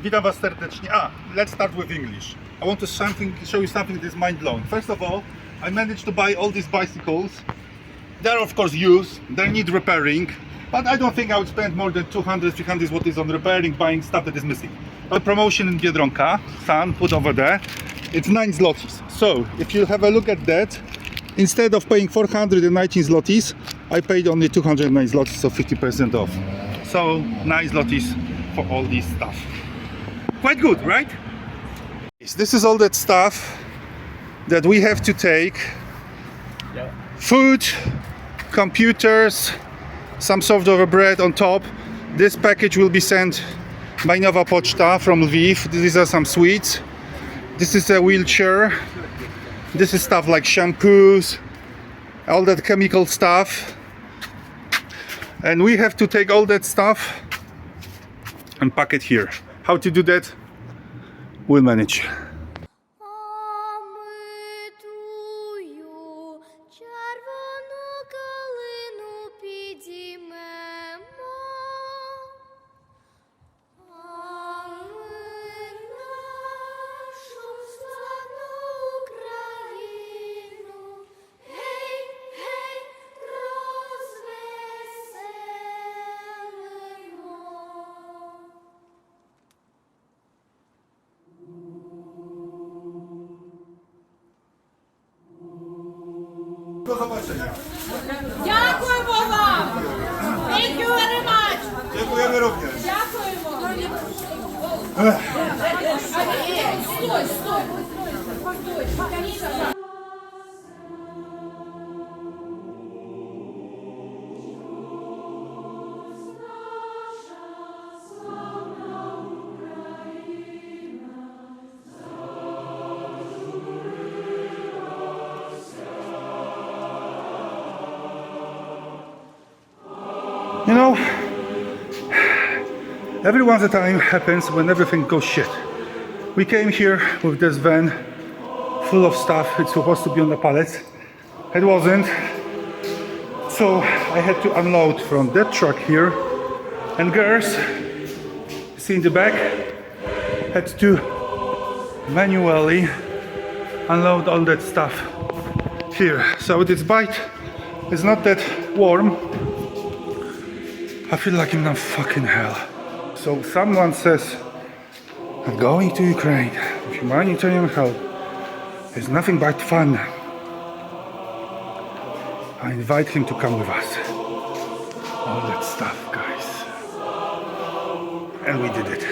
Witam Was serdecznie. Let's start with English. I want to show you something that is mind-blowing. First of all, I managed to buy all these bicycles. They're of course used, they need repairing, but I don't think I would spend more than 200-300 zlotys on repairing, buying stuff that is missing. A promotion in Biedronka, Sun, put over there, it's 9 zlotys. So, if you have a look at that, instead of paying 419 zlotys, I paid only 209 zlotys, so 50% off. So, 9 zlotys for all this stuff. Quite good, right? This is all that stuff that we have to take. Food, computers, some sort of a bread on top. This package will be sent by Nowa Poczta from Lviv. These are some sweets. This is a wheelchair. This is stuff like shampoos, all that chemical stuff. And we have to take all that stuff and pack it here. How to do that? We'll manage. Do zobaczenia. Дякуємо вам! Thank you very much! Dziękujemy również. Дякуємо! Стой! You know, every once a time happens when everything goes shit. We came here with this van full of stuff. It's supposed to be on the pallets. It wasn't. So I had to unload from that truck here. And girls, see in the back, had to manually unload all that stuff here. So this bike is not that warm. I feel like I'm in fucking hell. So someone says that going to Ukraine with humanitarian help is nothing but fun. I invite him to come with us. All that stuff, guys. And we did it.